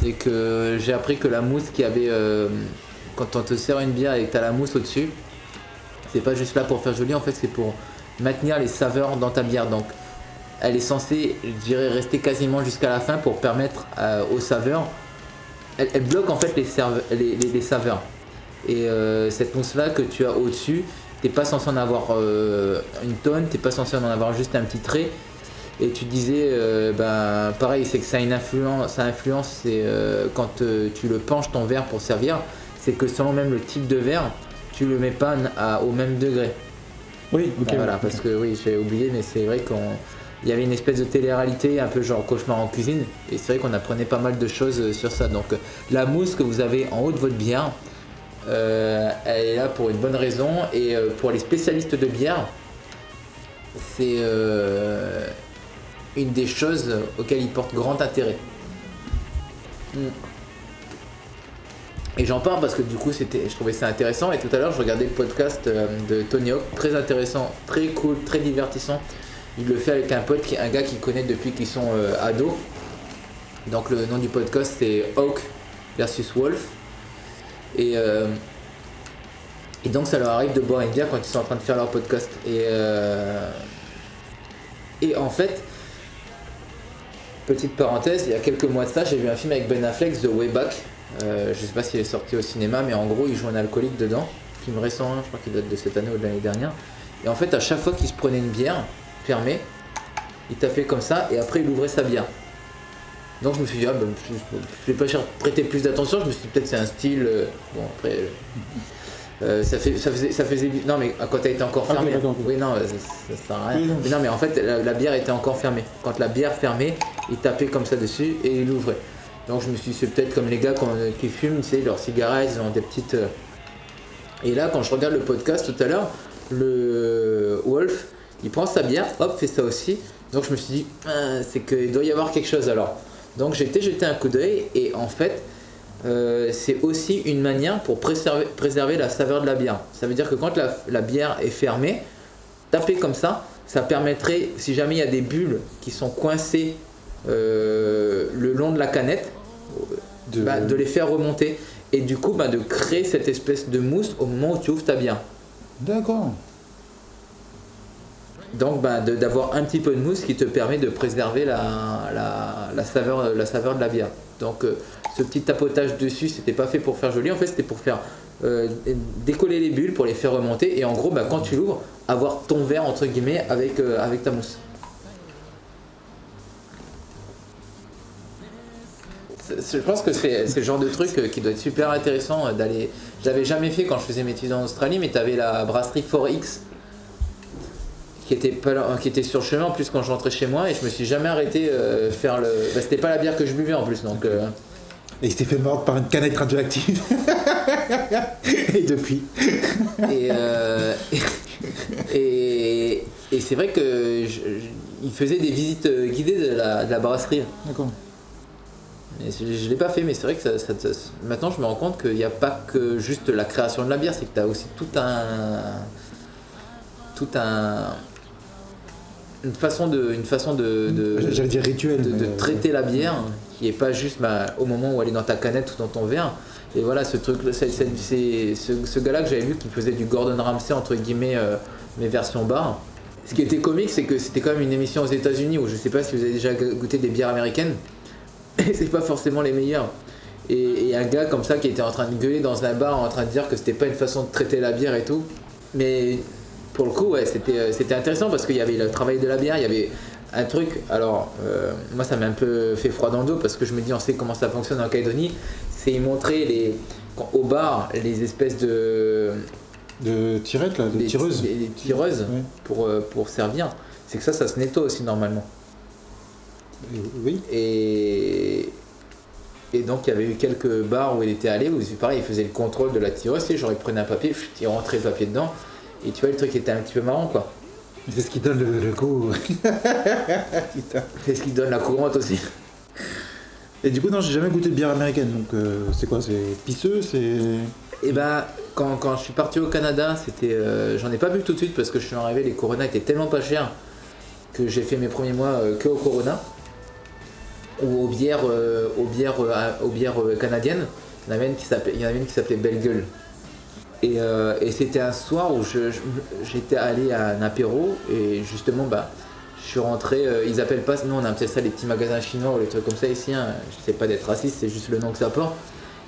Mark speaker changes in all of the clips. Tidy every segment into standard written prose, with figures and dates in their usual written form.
Speaker 1: c'est que j'ai appris que la mousse qu'il y avait quand on te sert une bière et que t'as la mousse au-dessus, c'est pas juste là pour faire joli, en fait c'est pour maintenir les saveurs dans ta bière. Donc elle est censée, je dirais, rester quasiment jusqu'à la fin pour permettre aux saveurs. Elle bloque en fait les saveurs. Et cette mousse là que tu as au-dessus, t'es pas censé en avoir une tonne, t'es pas censé en avoir juste un petit trait. Et tu disais, pareil, c'est que ça influence c'est, quand tu le penches ton verre pour servir, c'est que selon même le type de verre, tu le mets pas au même degré.
Speaker 2: Oui, ok.
Speaker 1: Voilà, parce que oui, j'ai oublié, mais c'est vrai qu'il y avait une espèce de télé-réalité, un peu genre cauchemar en cuisine, et c'est vrai qu'on apprenait pas mal de choses sur ça. Donc la mousse que vous avez en haut de votre bière, elle est là pour une bonne raison, et pour les spécialistes de bière, c'est une des choses auxquelles ils portent grand intérêt. Et j'en parle parce que du coup je trouvais ça intéressant, et tout à l'heure je regardais le podcast de Tony Hawk, très intéressant, très cool, très divertissant. Il le fait avec un pote, un gars qu'il connaît depuis qu'ils sont ados. Donc le nom du podcast c'est Hawk versus Wolf. Et donc ça leur arrive de boire une bière quand ils sont en train de faire leur podcast. Et en fait, petite parenthèse, il y a quelques mois de ça, j'ai vu un film avec Ben Affleck, The Way Back. Je sais pas s'il est sorti au cinéma, mais en gros il joue un alcoolique dedans. Film récent, je crois qu'il date de cette année ou de l'année dernière. Et en fait, à chaque fois qu'il se prenait une bière fermée, il tapait comme ça et après il ouvrait sa bière. Donc je me suis dit, je vais pas prêter plus d'attention. Je me suis dit peut-être c'est un style. Bon après. Ça faisait. Non mais quand elle était encore fermée. Oui non, ça sert à rien. Oui, mais non mais en fait la bière était encore fermée. Quand la bière fermait, il tapait comme ça dessus et il ouvrait. Donc je me suis dit c'est peut-être comme les gars qui fument, tu sais, leurs cigarettes, ils ont des petites. Et là quand je regarde le podcast tout à l'heure, le Wolf, il prend sa bière, hop, fait ça aussi. Donc je me suis dit c'est qu'il doit y avoir quelque chose alors. Donc j'ai été jeter un coup d'œil et en fait. C'est aussi une manière pour préserver la saveur de la bière. Ça veut dire que quand la bière est fermée, taper comme ça permettrait, si jamais il y a des bulles qui sont coincées le long de la canette, de les faire remonter et du coup de créer cette espèce de mousse au moment où tu ouvres ta bière.
Speaker 2: D'accord.
Speaker 1: Donc d'avoir un petit peu de mousse qui te permet de préserver la saveur de la bière. Donc ce petit tapotage dessus, c'était pas fait pour faire joli, en fait c'était pour faire décoller les bulles, pour les faire remonter et en gros quand tu l'ouvres, avoir ton verre entre guillemets avec ta mousse. Je pense que c'est le genre de truc qui doit être super intéressant d'aller. Je l'avais jamais fait quand je faisais mes études en Australie, mais tu avais la brasserie 4X qui était sur le chemin en plus quand je rentrais chez moi et je me suis jamais arrêté faire le. C'était pas la bière que je buvais en plus donc.
Speaker 2: Et il s'était fait mordre par une canette radioactive. Et depuis.
Speaker 1: Et c'est vrai que il faisait des visites guidées de la brasserie.
Speaker 2: D'accord.
Speaker 1: Mais je l'ai pas fait, mais c'est vrai que maintenant je me rends compte qu'il n'y a pas que juste la création de la bière, c'est que tu as aussi une façon de
Speaker 2: j'allais dire rituel
Speaker 1: de traiter la bière qui est pas juste au moment où elle est dans ta canette ou dans ton verre. Et voilà, ce truc, c'est ce gars-là que j'avais vu qui faisait du Gordon Ramsay entre guillemets, mes versions bar. Ce qui était comique, c'est que c'était quand même une émission aux États-Unis où je sais pas si vous avez déjà goûté des bières américaines. Et c'est pas forcément les meilleures. Et un gars comme ça qui était en train de gueuler dans un bar en train de dire que c'était pas une façon de traiter la bière et tout. Mais pour le coup, ouais, c'était intéressant parce qu'il y avait le travail de la bière, il y avait un truc. Alors, moi ça m'a un peu fait froid dans le dos parce que je me dis, on sait comment ça fonctionne en Calédonie. C'est ils montraient au bar les espèces de
Speaker 2: tirettes là, de tireuses.
Speaker 1: Les tireuses ouais. pour servir. C'est que ça se nettoie aussi normalement.
Speaker 2: Oui.
Speaker 1: Et donc il y avait eu quelques bars où il était allé où pareil, il faisait le contrôle de la tireuse, genre il prenait un papier, il rentrait le papier dedans et tu vois le truc était un petit peu marrant quoi.
Speaker 2: C'est ce qui donne le goût.
Speaker 1: C'est ce qui donne la courante aussi.
Speaker 2: Et du coup non, j'ai jamais goûté de bière américaine, donc c'est quoi, c'est pisseux, c'est...
Speaker 1: Et quand je suis parti au Canada, c'était j'en ai pas bu tout de suite parce que je suis arrivé, les Corona étaient tellement pas chers que j'ai fait mes premiers mois que au Corona. ou aux bières canadiennes. Il y en avait une qui s'appelait Belle Gueule. Et c'était un soir où j'étais allé à un apéro et justement je suis rentré, ils appellent pas, nous on appelle ça les petits magasins chinois ou les trucs comme ça ici, hein. Je sais pas d'être raciste, c'est juste le nom que ça porte.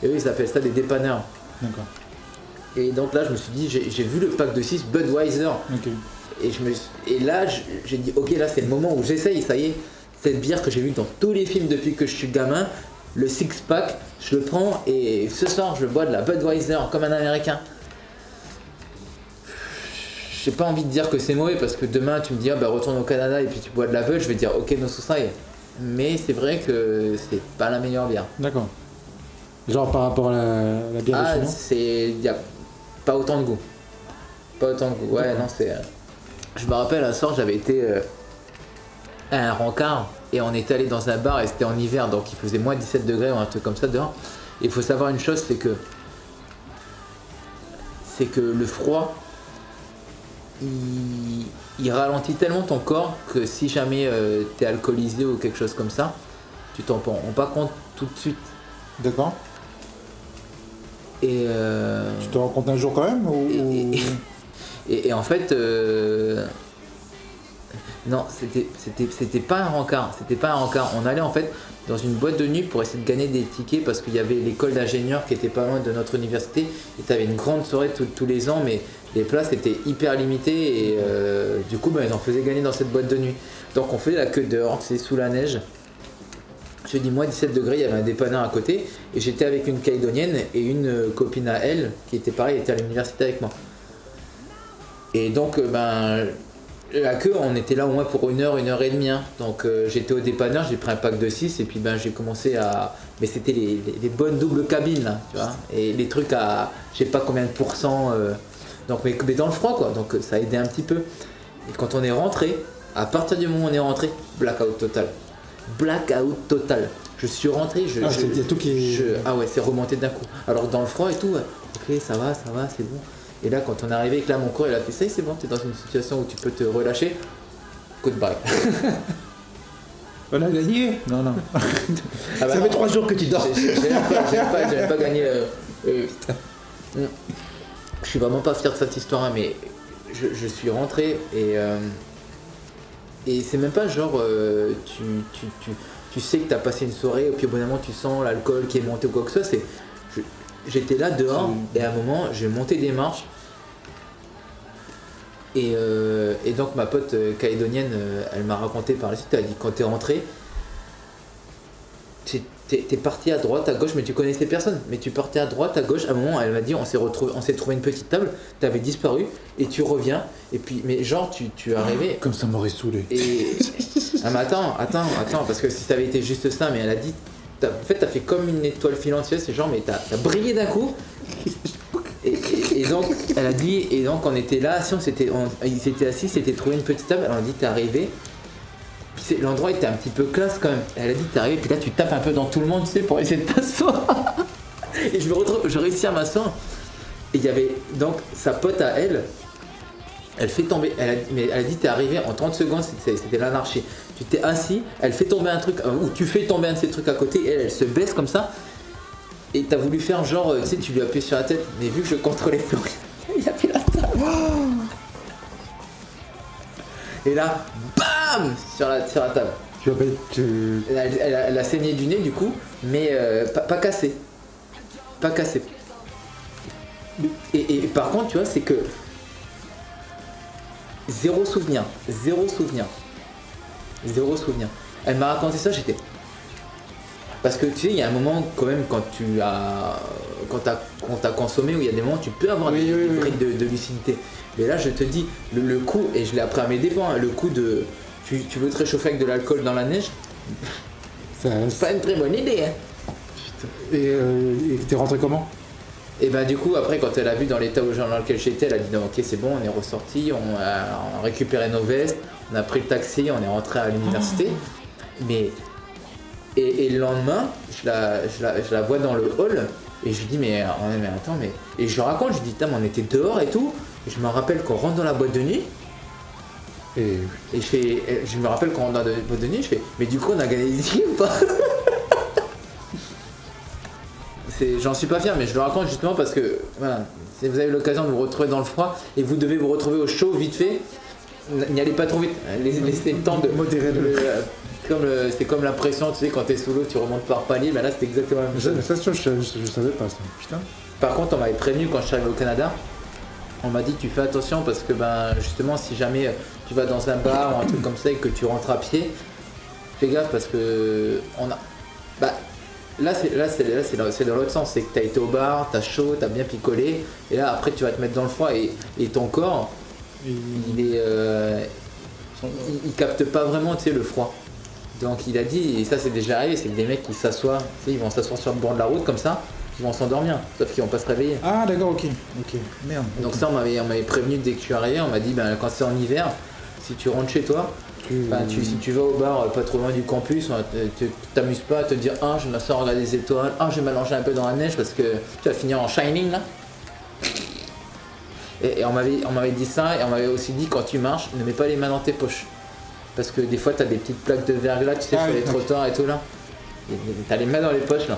Speaker 1: Et eux ils appellent ça des dépanneurs.
Speaker 2: D'accord.
Speaker 1: Et donc là je me suis dit, j'ai vu le pack de 6 Budweiser.
Speaker 2: Ok.
Speaker 1: Et là j'ai dit ok, là c'est le moment où j'essaye, ça y est, cette bière que j'ai vue dans tous les films depuis que je suis gamin, le six pack, je le prends et ce soir je bois de la Budweiser comme un américain. J'ai pas envie de dire que c'est mauvais parce que demain tu me dis retourne au Canada et puis tu bois de la Bud, je vais dire ok no society. Mais c'est vrai que c'est pas la meilleure bière.
Speaker 2: D'accord. Genre par rapport à la bière de chez
Speaker 1: y a pas autant de goût. Pas autant de goût. Ouais non c'est. Je me rappelle un soir j'avais été à un rencard et on était allé dans un bar et c'était en hiver donc il faisait moins 17 degrés ou un truc comme ça dehors. Et il faut savoir une chose, c'est que le froid il ralentit tellement ton corps que si jamais t'es alcoolisé ou quelque chose comme ça, tu t'en rends pas compte tout de suite.
Speaker 2: D'accord.
Speaker 1: Et
Speaker 2: tu te rends compte un jour quand même
Speaker 1: et en fait non, c'était pas un rencard, on allait en fait dans une boîte de nuit pour essayer de gagner des tickets parce qu'il y avait l'école d'ingénieurs qui était pas loin de notre université et t'avais une grande soirée tous les ans mais les places étaient hyper limitées et du coup ils en faisaient gagner dans cette boîte de nuit. Donc on faisait la queue dehors, c'est sous la neige. Je dis moins 17 degrés, il y avait un dépanneur à côté et j'étais avec une calédonienne et une copine à elle qui était pareil, était à l'université avec moi. Et donc la queue, on était là au moins pour 1 heure, 1 heure et demie. Hein. Donc j'étais au dépanneur, j'ai pris un pack de 6 et puis j'ai commencé à. Mais c'était les bonnes doubles cabines là, tu vois. Et les trucs à je sais pas combien de pourcents. Donc mais dans le froid quoi, donc ça a aidé un petit peu. Et quand on est rentré, à partir du moment où on est rentré, blackout total. Blackout total. Je suis rentré, ah ouais, c'est remonté d'un coup. Alors dans le froid et tout, ok ça va, c'est bon. Et là, quand on est arrivé, que là, mon corps, il a fait ça, c'est bon, t'es dans une situation où tu peux te relâcher. Goodbye.
Speaker 2: On a gagné ? Non.
Speaker 1: Ça
Speaker 2: fait 3 jours que tu dors.
Speaker 1: J'ai pas gagné. Je suis vraiment pas fier de cette histoire, mais je suis rentré et c'est même pas genre tu sais que t'as passé une soirée et puis au bout d'un moment tu sens l'alcool qui est monté ou quoi que ce soit. J'étais là dehors et à un moment j'ai monté des marches et donc ma pote calédonienne elle m'a raconté par la suite, elle a dit quand t'es rentré t'es parti à droite, à gauche mais tu connaissais personne, mais tu partais à droite, à gauche, à un moment elle m'a dit on s'est trouvé une petite table, t'avais disparu et tu reviens et puis mais genre tu es arrivé
Speaker 2: comme ça m'aurait saoulé
Speaker 1: et ah mais attends parce que si ça avait été juste ça, mais elle a dit en fait t'as fait comme une étoile filante, c'est genre mais t'as brillé d'un coup et donc elle a dit et donc on était là, ils s'étaient assis, s'était trouvé une petite table, elle a dit t'es arrivé, l'endroit était un petit peu classe quand même, elle a dit t'es arrivé puis là tu tapes un peu dans tout le monde tu sais pour essayer de t'asseoir et je réussis à m'asseoir et il y avait donc sa pote à elle fait tomber, elle a dit t'es arrivé en 30 secondes, c'était l'anarchie. Tu t'es assis, elle fait tomber un truc, ou tu fais tomber un de ces trucs à côté, et elle se baisse comme ça, et t'as voulu faire genre, tu sais, tu lui appuies sur la tête, mais vu que je contrôlais plus rien, il a fait la table. Et là, bam sur la table. Elle a saigné du nez du coup, mais pas cassé. Pas cassé. Et par contre, tu vois, c'est que Zéro souvenir. Elle m'a raconté ça, j'étais. Parce que tu sais, il y a un moment quand même quand t'as consommé où il y a des moments où tu peux avoir des briques de lucidité. Mais là, je te dis, le coup, et je l'ai appris à mes dépens, hein, le coup de tu veux te réchauffer avec de l'alcool dans la neige, c'est pas une très bonne idée. Hein.
Speaker 2: Et t'es rentré comment ?
Speaker 1: Et bah du coup après quand elle a vu dans l'état dans lequel j'étais, elle a dit non, ok c'est bon, on est ressorti, on a récupéré nos vestes, on a pris le taxi, on est rentré à l'université. Mais et le lendemain je la vois dans le hall et je lui dis mais attends mais et je raconte, je lui dis on était dehors et tout, et je me rappelle qu'on rentre dans la boîte de nuit
Speaker 2: Et
Speaker 1: je me rappelle quand on a de boîte de nuit, je fais, mais du coup on a gagné ici ou pas? J'en suis pas fier, mais je le raconte justement parce que voilà, si vous avez l'occasion de vous retrouver dans le froid et vous devez vous retrouver au chaud vite fait, n'y allez pas trop vite, laissez le temps de
Speaker 2: modérer
Speaker 1: c'est comme la pression, tu sais, quand t'es sous l'eau, tu remontes par palier, mais là c'était exactement la même chose.
Speaker 2: ça, je savais pas ça. Putain.
Speaker 1: Par contre, on m'avait prévenu quand je suis arrivé au Canada, on m'a dit tu fais attention parce que ben justement si jamais tu vas dans un bar ou un truc comme ça et que tu rentres à pied, fais gaffe parce que on a. Bah, là c'est dans l'autre sens, c'est que t'as été au bar, t'as chaud, t'as bien picolé, et là après tu vas te mettre dans le froid et ton corps il est il capte pas vraiment, tu sais, le froid. Donc il a dit, et ça c'est déjà arrivé, c'est que des mecs qui s'assoient, tu sais, ils vont s'asseoir sur le bord de la route comme ça, ils vont s'endormir, sauf qu'ils vont pas se réveiller.
Speaker 2: Ah d'accord, ok, merde.
Speaker 1: Donc ça on m'avait prévenu dès que je suis arrivé, on m'a dit ben, quand c'est en hiver, si tu rentres chez toi, si tu vas au bar pas trop loin du campus, tu t'amuses pas à te dire ah je m'assois à regarder les étoiles, ah je vais m'allonger un peu dans la neige parce que tu vas finir en Shining là. Et on m'avait dit ça, et on m'avait aussi dit quand tu marches, ne mets pas les mains dans tes poches. Parce que des fois t'as des petites plaques de verglas, tu sais, sur les trottoirs et tout là. Et t'as les mains dans les poches là.